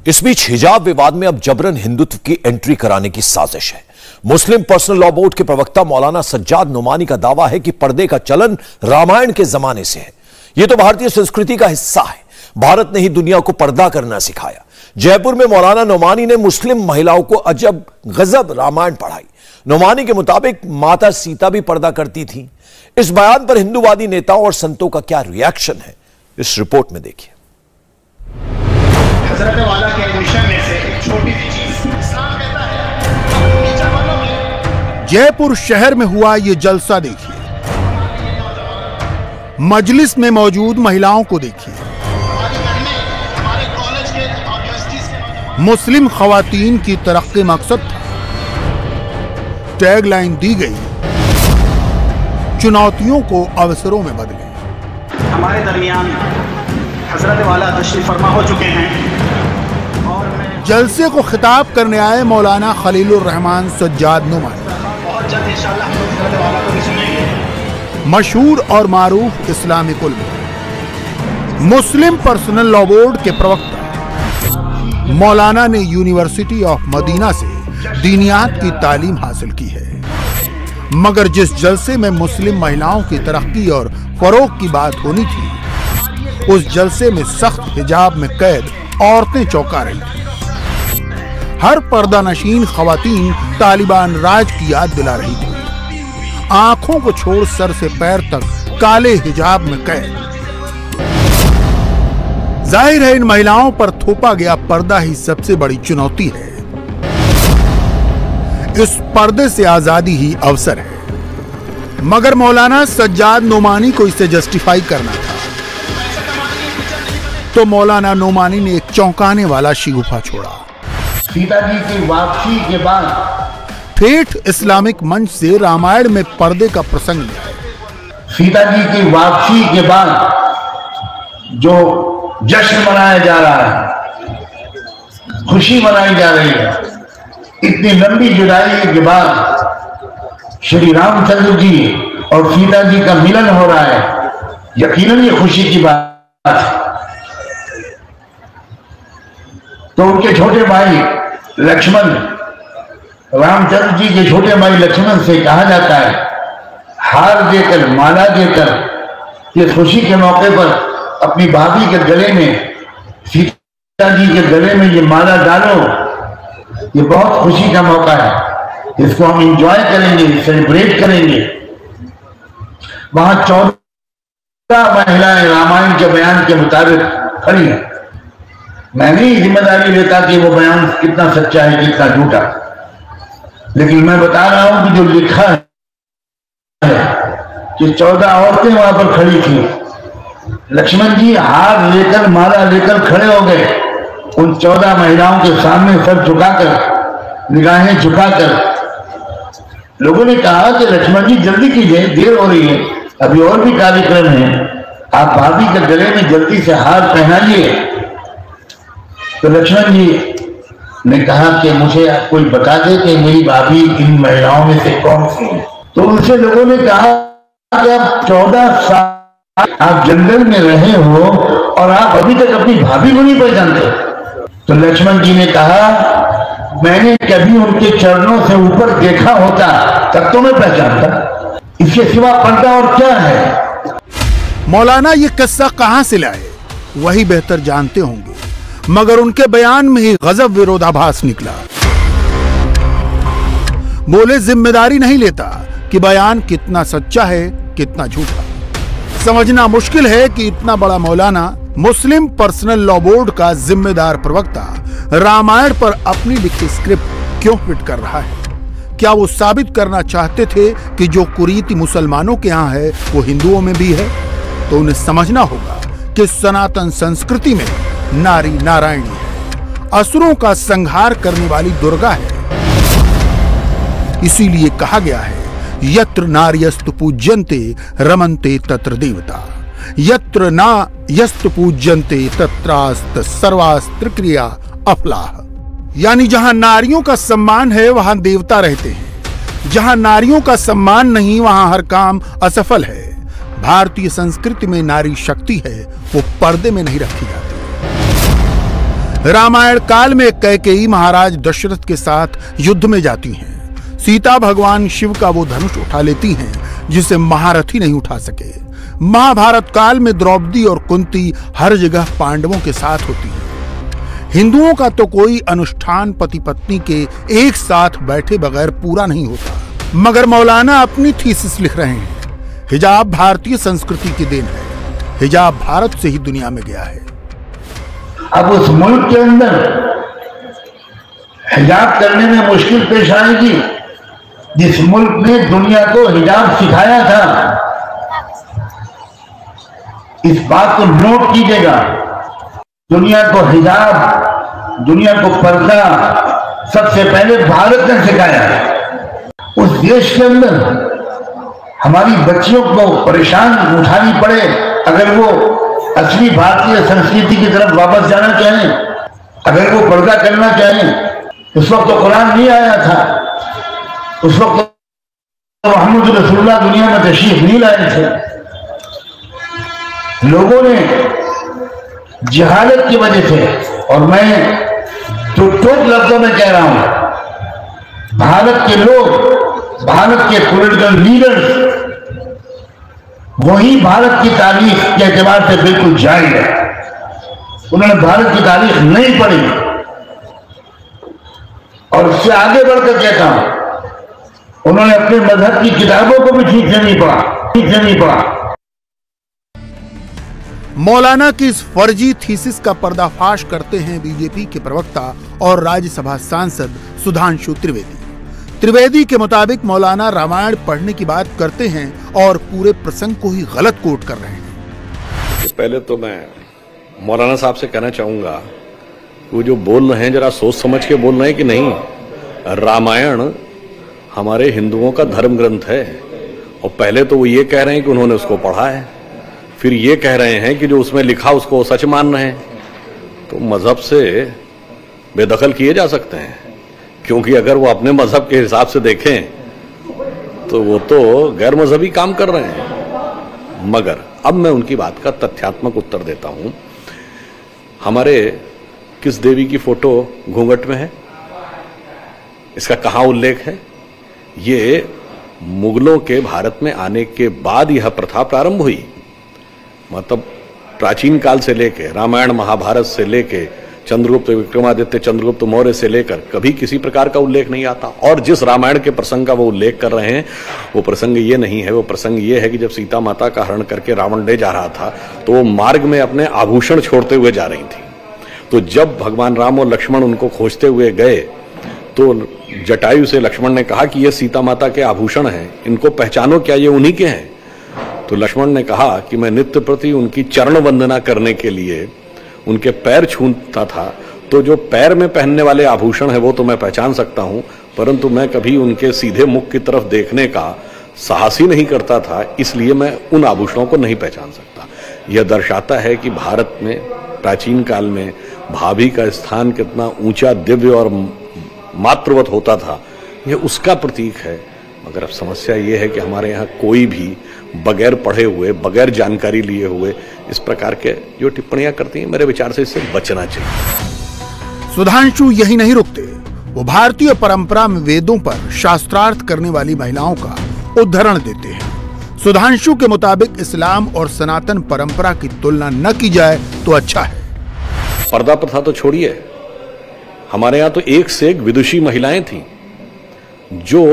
इस बीच हिजाब विवाद में अब जबरन हिंदुत्व की एंट्री कराने की साजिश है। मुस्लिम पर्सनल लॉ बोर्ड के प्रवक्ता मौलाना सज्जाद नोमानी का दावा है कि पर्दे का चलन रामायण के जमाने से है। यह तो भारतीय संस्कृति का हिस्सा है। भारत ने ही दुनिया को पर्दा करना सिखाया। जयपुर में मौलाना नोमानी ने मुस्लिम महिलाओं को अजब गजब रामायण पढ़ाई। नोमानी के मुताबिक माता सीता भी पर्दा करती थी। इस बयान पर हिंदूवादी नेताओं और संतों का क्या रिएक्शन है, इस रिपोर्ट में देखिए। हजरत वाला के विषय में से एक छोटी सी चीज इस्लाम कहता है। जयपुर शहर में हुआ ये जलसा देखिए। मजलिस में मौजूद महिलाओं को देखिए। मुस्लिम खवातीन की तरक्की मकसद था। टैगलाइन दी गई, चुनौतियों को अवसरों में बदले। हमारे दरमियान हजरत वाला तशरीफ फरमा हो चुके हैं। जलसे को खिताब करने आए मौलाना खलीलुर रहमान सज्जाद नोमानी बहुत जल्द इंशाअल्लाह हजरत वाला को भी सुनेंगे। मशहूर और मारूफ इस्लामिक उलमा, मुस्लिम पर्सनल लॉ बोर्ड के प्रवक्ता मौलाना ने यूनिवर्सिटी ऑफ मदीना से दीनियात की तालीम हासिल की है। मगर जिस जलसे में मुस्लिम महिलाओं की तरक्की और फरोग की बात होनी थी, उस जलसे में सख्त हिजाब में कैद औरतें चौंका रही थी। हर पर्दा नशीन खवातीन तालिबान राज की याद दिला रही थी। आंखों को छोड़ सर से पैर तक काले हिजाब में कैद। जाहिर है इन महिलाओं पर थोपा गया पर्दा ही सबसे बड़ी चुनौती है। इस पर्दे से आजादी ही अवसर है। मगर मौलाना सज्जाद नोमानी को इसे जस्टिफाई करना था, तो मौलाना नोमानी ने एक चौंकाने वाला शिगुफा छोड़ा। सीता जी की वापसी के बाद ठेठ इस्लामिक मंच से रामायण में पर्दे का प्रसंग है। सीता जी की वापसी के बाद जो जश्न मनाया जा रहा है, खुशी मनाई जा रही है, इतनी लंबी जुदाई के बाद श्री रामचंद्र जी और सीता जी का मिलन हो रहा है, यकीनन ये खुशी की बात है। तो उनके छोटे भाई लक्ष्मण, रामचंद्र जी के छोटे भाई लक्ष्मण से कहा जाता है, हार देकर, माला देकर, ये खुशी के मौके पर अपनी भाभी के गले में, सीता जी के गले में ये माला डालो। ये बहुत खुशी का मौका है, इसको हम एंजॉय करेंगे, सेलिब्रेट करेंगे। वहां 14 महिलाएं रामायण के बयान के मुताबिक खड़ी हैं। मैं नहीं जिम्मेदारी लेता कि वो बयान कितना सच्चा है कितना झूठा, लेकिन मैं बता रहा हूं कि जो लिखा है कि 14 औरतें वहां पर खड़ी थी। लक्ष्मण जी हार लेकर, माला लेकर खड़े हो गए। उन 14 महिलाओं के सामने सर झुकाकर, निगाहें झुकाकर लोगों ने कहा कि लक्ष्मण जी जल्दी कीजिए, देर हो रही है, अभी और भी कार्यक्रम है, आप भाभी के गले में जल्दी से हार पहनाइए। तो लक्ष्मण जी ने कहा कि मुझे कोई बता दे कि मेरी भाभी इन महिलाओं में से कौन सी है। तो उनसे लोगों ने कहा कि आप 14 साल आप जंगल में रहे हो और आप अभी तक अपनी भाभी को नहीं पहचानते। तो लक्ष्मण जी ने कहा, मैंने कभी उनके चरणों से ऊपर देखा होता तब तो मैं पहचानता, इसके सिवा पर्दा और क्या है। मौलाना ये किस्सा कहां से लाए वही बेहतर जानते होंगे, मगर उनके बयान में ही गजब विरोधाभास निकला। बोले जिम्मेदारी नहीं लेता कि बयान कितना सच्चा है कितना झूठा। समझना मुश्किल है कि इतना बड़ा मौलाना, मुस्लिम पर्सनल लॉ बोर्ड का जिम्मेदार प्रवक्ता, रामायण पर अपनी लिखी स्क्रिप्ट क्यों फिट कर रहा है। क्या वो साबित करना चाहते थे कि जो कुरीति मुसलमानों के यहाँ है वो हिंदुओं में भी है? तो उन्हें समझना होगा कि सनातन संस्कृति में नारी नारायणी है, असुरों का संहार करने वाली दुर्गा है। इसीलिए कहा गया है, यत्र नार्यस्तु पूज्यन्ते रमन्ते तत्र देवता, यत्र ना यस्तु पूज्यन्ते तत्रास्त सर्वास्त्र क्रिया अफलाह। यानी जहां नारियों का सम्मान है वहां देवता रहते हैं, जहां नारियों का सम्मान नहीं वहां हर काम असफल है। भारतीय संस्कृति में नारी शक्ति है, वो पर्दे में नहीं रखी जाती। रामायण काल में कैकेयी महाराज दशरथ के साथ युद्ध में जाती हैं। सीता भगवान शिव का वो धनुष उठा लेती हैं जिसे महारथी नहीं उठा सके। महाभारत काल में द्रौपदी और कुंती हर जगह पांडवों के साथ होती हैं। हिंदुओं का तो कोई अनुष्ठान पति पत्नी के एक साथ बैठे बगैर पूरा नहीं होता, मगर मौलाना अपनी थीसिस लिख रहे हैं। हिजाब भारतीय संस्कृति की देन है। हिजाब भारत से ही दुनिया में गया है। अब उस मुल्क के अंदर हिजाब करने में मुश्किल पेश आएगी जिस मुल्क ने दुनिया को हिजाब सिखाया था। इस बात को नोट कीजिएगा, दुनिया को हिजाब, दुनिया को पर्दा सबसे पहले भारत ने सिखाया है। उस देश के अंदर हमारी बच्चियों को परेशान उठानी पड़े अगर वो असली भारतीय संस्कृति की तरफ वापस जाना चाहें, अगर वो पर्दा करना चाहें। उस वक्त तो कुरान नहीं आया था, उस वक्त तो मोहम्मद रसूलुल्लाह दुनिया में तशरीफ नहीं लाए थे। लोगों ने जहालत की वजह से, और मैं तो ठोक लफ्जों में कह रहा हूं, भारत के लोग, भारत के पॉलिटिकल लीडर्स, वही भारत की तारीख के एतबार से बिल्कुल जाहिल है। उन्होंने भारत की तारीख नहीं पढ़ी। और इससे आगे बढ़कर कहता हूं, उन्होंने अपने मजहब की किताबों को भी ठीक से नहीं पढ़ा। मौलाना की इस फर्जी थीसिस का पर्दाफाश करते हैं बीजेपी के प्रवक्ता और राज्यसभा सांसद सुधांशु त्रिवेदी के मुताबिक मौलाना रामायण पढ़ने की बात करते हैं और पूरे प्रसंग को ही गलत कोट कर रहे हैं। पहले तो मैं मौलाना साहब से कहना चाहूंगा, वो जो बोल रहे हैं जरा सोच समझ के बोल रहे हैं कि नहीं। रामायण हमारे हिंदुओं का धर्म ग्रंथ है, और पहले तो वो ये कह रहे हैं कि उन्होंने उसको पढ़ा है, फिर ये कह रहे हैं कि जो उसमें लिखा उसको सच मान रहे हैं। तो मजहब से बेदखल किए जा सकते हैं, क्योंकि अगर वो अपने मजहब के हिसाब से देखें तो वो तो गैर मजहबी काम कर रहे हैं। मगर अब मैं उनकी बात का तथ्यात्मक उत्तर देता हूं। हमारे किस देवी की फोटो घूंघट में है, इसका कहां उल्लेख है? ये मुगलों के भारत में आने के बाद यह प्रथा प्रारंभ हुई। मतलब प्राचीन काल से लेके, रामायण महाभारत से लेके, चंद्रगुप्त विक्रमादित्य, चंद्रगुप्त मौर्य से लेकर कभी किसी प्रकार का उल्लेख नहीं आता। और जिस रामायण के प्रसंग का वो उल्लेख कर रहे हैं, वो प्रसंग ये नहीं है। वो प्रसंग ये है कि जब सीता माता का हरण करके रावण ले जा रहा था, तो वो मार्ग में अपने आभूषण छोड़ते हुए जा रही थी। तो जब भगवान राम और लक्ष्मण उनको खोजते हुए गए, तो जटायु से लक्ष्मण ने कहा कि ये सीता माता के आभूषण हैं, इनको पहचानो, क्या ये उन्हीं के हैं? तो लक्ष्मण ने कहा कि मैं नित्य प्रति उनकी चरण वंदना करने के लिए उनके पैर छूता था, तो जो पैर में पहनने वाले आभूषण है वो तो मैं पहचान सकता हूं, परंतु मैं कभी उनके सीधे मुख की तरफ देखने का साहस ही नहीं करता था, इसलिए मैं उन आभूषणों को नहीं पहचान सकता। यह दर्शाता है कि भारत में प्राचीन काल में भाभी का स्थान कितना ऊंचा, दिव्य और मातृवत होता था, यह उसका प्रतीक है। मगर अब समस्या यह है कि हमारे यहाँ कोई भी बगैर पढ़े हुए, बगैर जानकारी लिए हुए इस प्रकार के जो टिप्पणियां करती हैं, मेरे विचार से इससे बचना चाहिए। सुधांशु यही नहीं रुकते, वो भारतीय परंपरा में वेदों पर शास्त्रार्थ करने वाली महिलाओं का उदाहरण देते हैं। सुधांशु के मुताबिक इस्लाम और सनातन परंपरा की तुलना न की जाए तो अच्छा है। पर्दा प्रथा तो छोड़िए, हमारे यहाँ तो एक से एक विदुषी महिलाएं थीं जो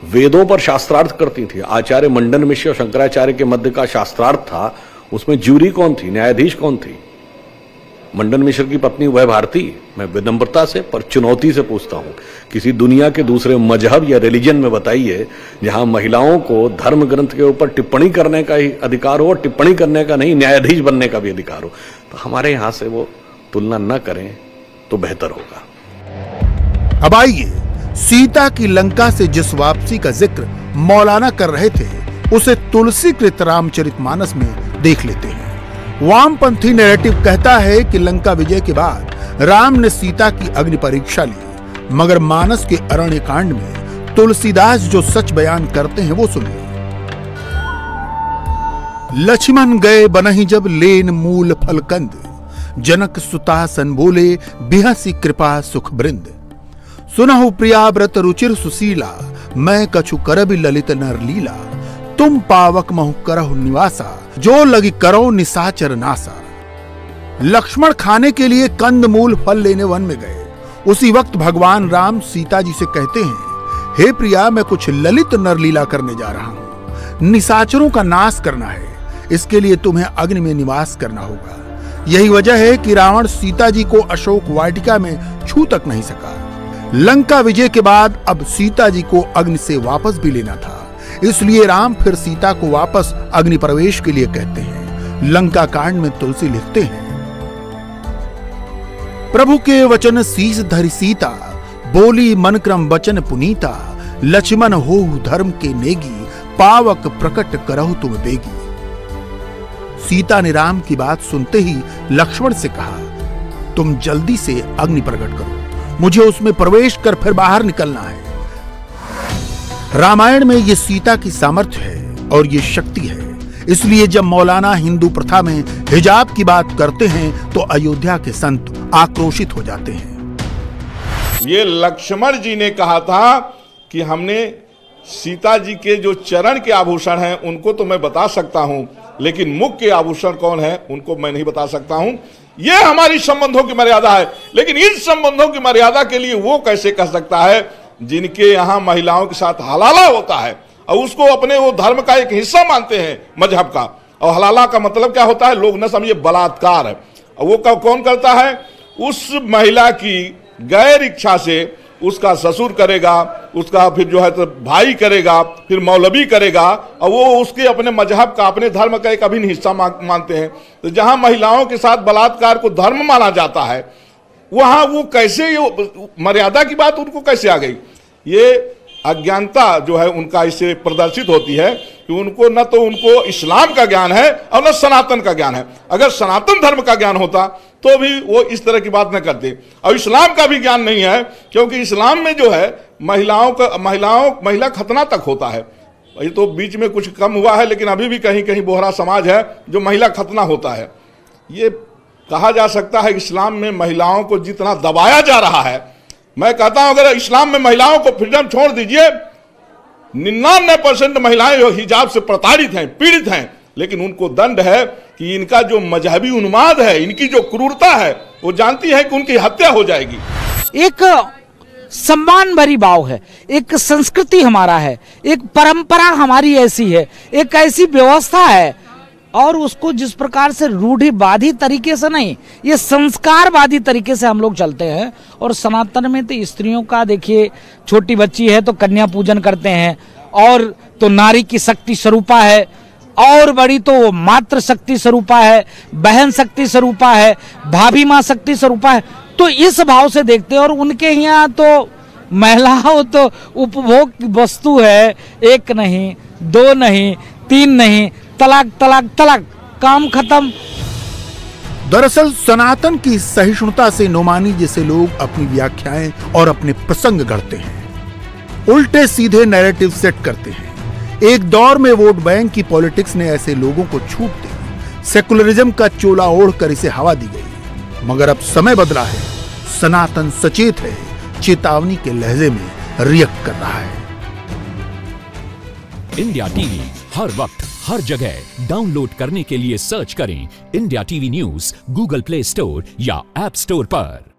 वेदों पर शास्त्रार्थ करती थी। आचार्य मंडन मिश्र और शंकराचार्य के मध्य का शास्त्रार्थ था, उसमें ज्यूरी कौन थी, न्यायाधीश कौन थी? मंडन मिश्र की पत्नी वह भारती। मैं विनम्रता से पर चुनौती से पूछता हूं, किसी दुनिया के दूसरे मजहब या रिलीजन में बताइए जहां महिलाओं को धर्म ग्रंथ के ऊपर टिप्पणी करने का ही अधिकार हो, और टिप्पणी करने का नहीं, न्यायाधीश बनने का भी अधिकार हो। तो हमारे यहां से वो तुलना न करें तो बेहतर होगा। अब आइए सीता की लंका से जिस वापसी का जिक्र मौलाना कर रहे थे, उसे तुलसीकृत रामचरितमानस में देख लेते हैं। वामपंथी नैरेटिव कहता है कि लंका विजय के बाद राम ने सीता की अग्नि परीक्षा ली, मगर मानस के अरण्य कांड में तुलसीदास जो सच बयान करते हैं वो सुनिए। लक्ष्मण गए बनहि जब लेन मूल फलकंद, जनक सुता सन बोले बिहसी कृपा सुख बृंद। सुनहु प्रिया व्रत रुचिर सुशीला, मैं कछु करबि ललित नर लीला। तुम पावक महु करहु निवासा, जो लगी करो निशाचर नासा। लक्ष्मण खाने के लिए कंद मूल फल लेने वन में गए। उसी वक्त भगवान राम सीता जी से कहते हैं, हे प्रिया, मैं कुछ ललित नरलीला करने जा रहा हूं। निशाचरों का नाश करना है, इसके लिए तुम्हें अग्नि में निवास करना होगा। यही वजह है कि रावण सीता जी को अशोक वाटिका में छू तक नहीं सका। लंका विजय के बाद अब सीता जी को अग्नि से वापस भी लेना था, इसलिए राम फिर सीता को वापस अग्नि प्रवेश के लिए कहते हैं। लंका कांड में तुलसी लिखते हैं, प्रभु के वचन शीस धरि सीता, बोली मन क्रम वचन पुनीता। लक्ष्मण होहु धर्म के नेगी, पावक प्रकट करहु तुम बेगी। सीता ने राम की बात सुनते ही लक्ष्मण से कहा, तुम जल्दी से अग्नि प्रकट करो, मुझे उसमें प्रवेश कर फिर बाहर निकलना है। रामायण में ये सीता की सामर्थ्य है और ये शक्ति है, इसलिए जब मौलाना हिंदू प्रथा में हिजाब की बात करते हैं तो अयोध्या के संत आक्रोशित हो जाते हैं। ये लक्ष्मण जी ने कहा था कि हमने सीता जी के जो चरण के आभूषण हैं उनको तो मैं बता सकता हूं, लेकिन मुख के आभूषण कौन है उनको मैं नहीं बता सकता हूं। ये हमारी संबंधों की मर्यादा है, लेकिन इस संबंधों की मर्यादा के लिए वो कैसे कह सकता है जिनके यहाँ महिलाओं के साथ हलाला होता है और उसको अपने वो धर्म का एक हिस्सा मानते हैं मजहब का। और हलाला का मतलब क्या होता है, लोग न समझिए बलात्कार है। और वो कौन करता है, उस महिला की गैर इच्छा से उसका ससुर करेगा, उसका फिर जो है तो भाई करेगा, फिर मौलवी करेगा, और वो उसके अपने मजहब का, अपने धर्म का एक अभिन्न हिस्सा मानते हैं। तो जहां महिलाओं के साथ बलात्कार को धर्म माना जाता है, वहां वो कैसे, ये मर्यादा की बात उनको कैसे आ गई। ये अज्ञानता जो है उनका इससे प्रदर्शित होती है कि उनको न तो उनको इस्लाम का ज्ञान है और न सनातन का ज्ञान है। अगर सनातन धर्म का ज्ञान होता तो भी वो इस तरह की बात न करते, और इस्लाम का भी ज्ञान नहीं है, क्योंकि इस्लाम में जो है महिला खतना तक होता है। ये तो बीच में कुछ कम हुआ है, लेकिन अभी भी कहीं कहीं बोहरा समाज है जो महिला खतना होता है। ये कहा जा सकता है इस्लाम में महिलाओं को जितना दबाया जा रहा है, मैं कहता हूं अगर इस्लाम में महिलाओं को फ्रीडम छोड़ दीजिए, 99% महिलाएं हिजाब से प्रताड़ित हैं, पीड़ित हैं, लेकिन उनको दंड है कि इनका जो मजहबी उन्माद है, इनकी जो क्रूरता है, वो जानती है कि उनकी हत्या हो जाएगी। एक सम्मान भरी भाव है, एक संस्कृति हमारा है, एक परंपरा हमारी ऐसी है, एक ऐसी व्यवस्था है, और उसको जिस प्रकार से रूढ़िवादी तरीके से नहीं, ये संस्कारवादी तरीके से हम लोग चलते हैं। और सनातन में तो स्त्रियों का देखिए, छोटी बच्ची है तो कन्या पूजन करते हैं, और तो नारी की शक्ति स्वरूपा है, और बड़ी तो मातृ शक्ति स्वरूपा है, बहन शक्ति स्वरूपा है, भाभी माँ शक्ति स्वरूपा है। तो इस भाव से देखते हैं। और उनके यहाँ तो महिलाओं तो उपभोग की वस्तु है, एक नहीं, दो नहीं, तीन नहीं, तलाक तलाक तलाक, काम खत्म। दरअसल सनातन की सहिष्णुता से नोमानी जैसे लोग अपनी व्याख्याएं और अपने प्रसंग गढ़ते हैं, उल्टे सीधे नैरेटिव सेट करते हैं। एक दौर में वोट बैंक की पॉलिटिक्स ने ऐसे लोगों को छूट दी, सेकुलरिज्म का चोला ओढ़कर इसे हवा दी गई। मगर अब समय बदला है, सनातन सचेत है, चेतावनी के लहजे में रिएक्ट कर रहा है। इंडिया टीवी हर वक्त हर जगह डाउनलोड करने के लिए सर्च करें India TV news Google play store या ऐप स्टोर पर।